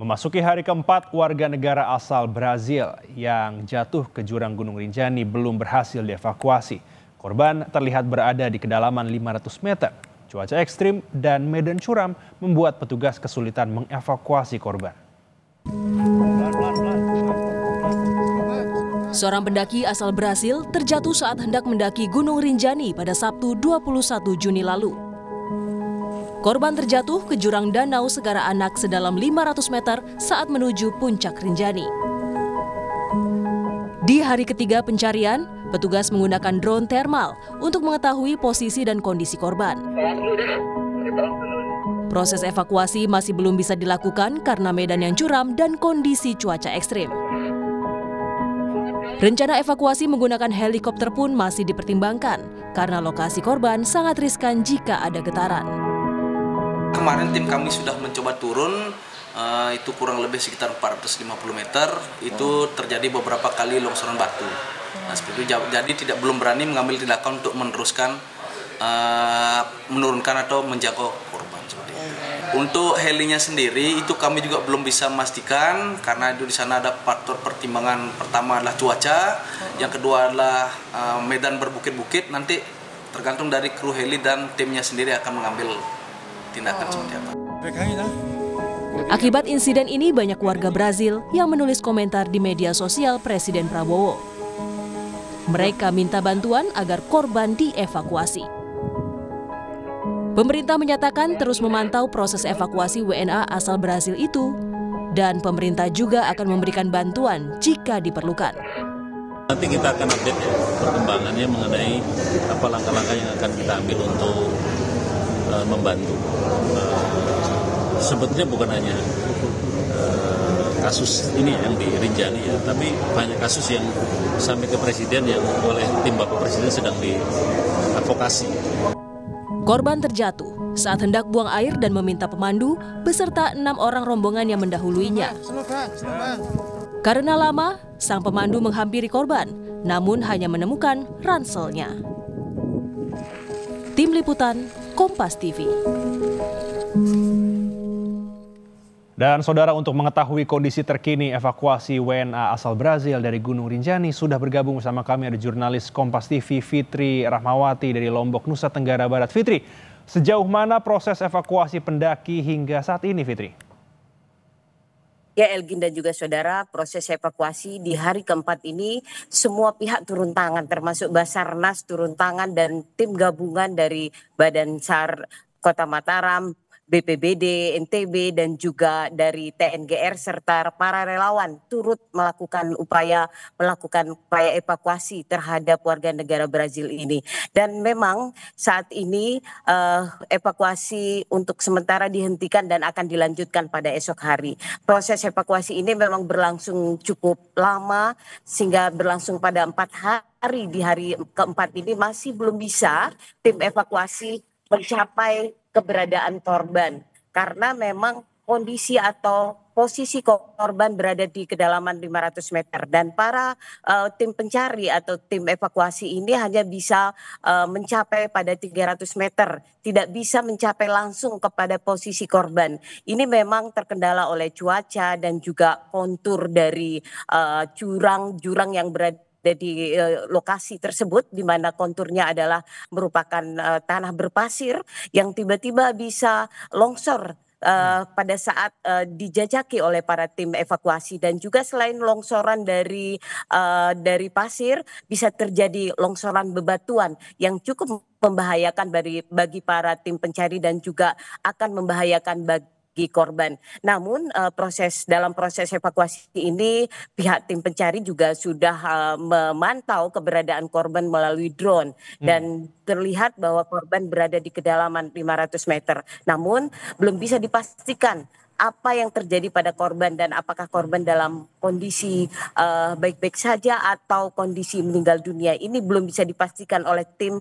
Memasuki hari keempat, warga negara asal Brazil yang jatuh ke jurang Gunung Rinjani belum berhasil dievakuasi. Korban terlihat berada di kedalaman 500 meter. Cuaca ekstrim dan medan curam membuat petugas kesulitan mengevakuasi korban. Seorang pendaki asal Brasil terjatuh saat hendak mendaki Gunung Rinjani pada Sabtu 21 Juni lalu. Korban terjatuh ke jurang Danau Segara Anak sedalam 500 meter saat menuju puncak Rinjani. Di hari ketiga pencarian, petugas menggunakan drone thermal untuk mengetahui posisi dan kondisi korban. Proses evakuasi masih belum bisa dilakukan karena medan yang curam dan kondisi cuaca ekstrim. Rencana evakuasi menggunakan helikopter pun masih dipertimbangkan karena lokasi korban sangat riskan jika ada getaran. Kemarin tim kami sudah mencoba turun, itu kurang lebih sekitar 450 meter, itu terjadi beberapa kali longsoran batu. Nah, seperti itu, jadi belum berani mengambil tindakan untuk meneruskan, menurunkan atau menjangkau korban. Seperti itu. Untuk helinya sendiri itu kami juga belum bisa memastikan karena di sana ada faktor pertimbangan. Pertama adalah cuaca, yang kedua adalah medan berbukit-bukit. Nanti tergantung dari kru heli dan timnya sendiri akan mengambil tindakan seperti apa. Akibat insiden ini banyak warga Brazil yang menulis komentar di media sosial Presiden Prabowo. Mereka minta bantuan agar korban dievakuasi. Pemerintah menyatakan terus memantau proses evakuasi WNA asal Brazil itu dan pemerintah juga akan memberikan bantuan jika diperlukan. Nanti kita akan update ya perkembangannya mengenai apa langkah-langkah yang akan kita ambil untuk membantu. Sebetulnya bukan hanya kasus ini yang di Rinjani ya, tapi banyak kasus yang sampai ke presiden yang oleh tim Bapak Presiden sedang diadvokasi. Korban terjatuh saat hendak buang air dan meminta pemandu beserta 6 orang rombongan yang mendahuluinya. Karena lama, sang pemandu menghampiri korban, namun hanya menemukan ranselnya. Tim Liputan Kompas TV. Dan saudara, untuk mengetahui kondisi terkini evakuasi WNA asal Brazil dari Gunung Rinjani, sudah bergabung bersama kami ada jurnalis Kompas TV Fitri Rahmawati dari Lombok, Nusa Tenggara Barat. Fitri, sejauh mana proses evakuasi pendaki hingga saat ini, Fitri? Ya, Elgin dan juga saudara, proses evakuasi di hari keempat ini semua pihak turun tangan, termasuk Basarnas turun tangan dan tim gabungan dari Badan SAR Kota Mataram, BPBD, NTB, dan juga dari TNGR serta para relawan turut melakukan upaya evakuasi terhadap warga negara Brazil ini. Dan memang saat ini evakuasi untuk sementara dihentikan dan akan dilanjutkan pada esok hari. Proses evakuasi ini memang berlangsung cukup lama sehingga berlangsung pada 4 hari. Di hari keempat ini masih belum bisa tim evakuasi mencapai keberadaan korban karena memang kondisi atau posisi korban berada di kedalaman 500 meter dan para tim pencari atau tim evakuasi ini hanya bisa mencapai pada 300 meter, tidak bisa mencapai langsung kepada posisi korban. Ini memang terkendala oleh cuaca dan juga kontur dari jurang yang berada di lokasi tersebut, di mana konturnya adalah merupakan tanah berpasir yang tiba-tiba bisa longsor pada saat dijajaki oleh para tim evakuasi. Dan juga selain longsoran dari pasir, bisa terjadi longsoran bebatuan yang cukup membahayakan bagi para tim pencari dan juga akan membahayakan bagi korban. Namun dalam proses evakuasi ini pihak tim pencari juga sudah memantau keberadaan korban melalui drone dan terlihat bahwa korban berada di kedalaman 500 meter. Namun belum bisa dipastikan apa yang terjadi pada korban dan apakah korban dalam kondisi baik-baik saja atau kondisi meninggal dunia. Ini belum bisa dipastikan oleh tim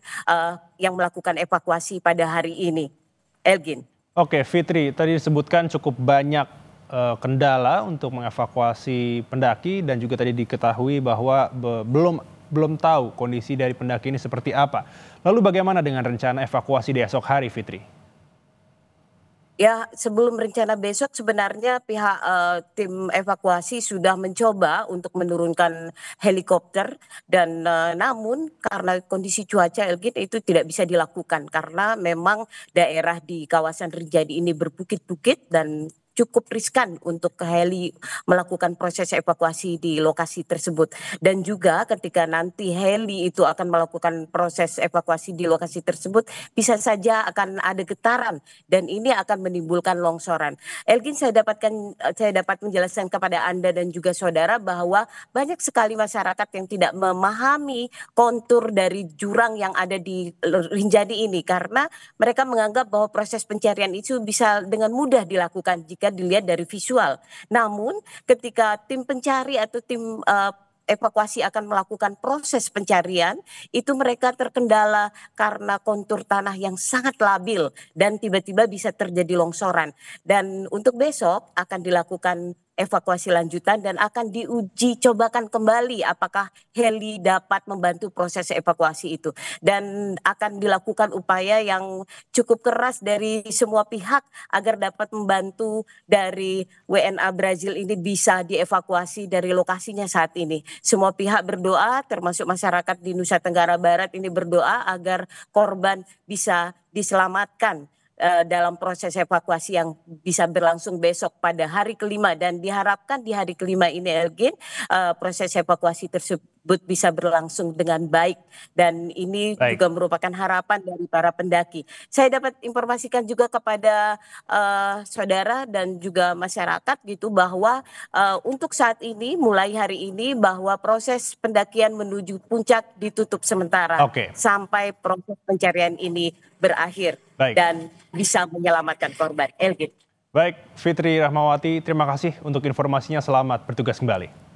yang melakukan evakuasi pada hari ini. Elgin. Oke, Fitri, tadi disebutkan cukup banyak kendala untuk mengevakuasi pendaki dan juga tadi diketahui bahwa belum tahu kondisi dari pendaki ini seperti apa. Lalu bagaimana dengan rencana evakuasi di esok hari, Fitri? Ya, sebelum rencana besok sebenarnya pihak tim evakuasi sudah mencoba untuk menurunkan helikopter dan namun karena kondisi cuaca Elgin itu tidak bisa dilakukan karena memang daerah di kawasan Rinjani ini berbukit-bukit dan cukup riskan untuk ke heli melakukan proses evakuasi di lokasi tersebut. Dan juga ketika nanti heli itu akan melakukan proses evakuasi di lokasi tersebut, bisa saja akan ada getaran dan ini akan menimbulkan longsoran. Elgin, saya dapat menjelaskan kepada Anda dan juga saudara bahwa banyak sekali masyarakat yang tidak memahami kontur dari jurang yang ada di Rinjani ini karena mereka menganggap bahwa proses pencarian itu bisa dengan mudah dilakukan jika dilihat dari visual. Namun ketika tim pencari atau tim evakuasi akan melakukan proses pencarian, itu mereka terkendala karena kontur tanah yang sangat labil dan tiba-tiba bisa terjadi longsoran. Dan untuk besok akan dilakukan evakuasi lanjutan dan akan diuji cobakan kembali apakah heli dapat membantu proses evakuasi itu. Dan akan dilakukan upaya yang cukup keras dari semua pihak agar dapat membantu dari WNA Brazil ini bisa dievakuasi dari lokasinya saat ini. Semua pihak berdoa termasuk masyarakat di Nusa Tenggara Barat ini berdoa agar korban bisa diselamatkan dalam proses evakuasi yang bisa berlangsung besok pada hari kelima dan diharapkan di hari kelima ini Elgin proses evakuasi tersebut bisa berlangsung dengan baik dan ini juga merupakan harapan dari para pendaki. Saya dapat informasikan juga kepada saudara dan juga masyarakat gitu bahwa untuk saat ini mulai hari ini bahwa proses pendakian menuju puncak ditutup sementara sampai proses pencarian ini berakhir. Dan bisa menyelamatkan korban. Elgin. Baik, Fitri Rahmawati, terima kasih untuk informasinya. Selamat bertugas kembali.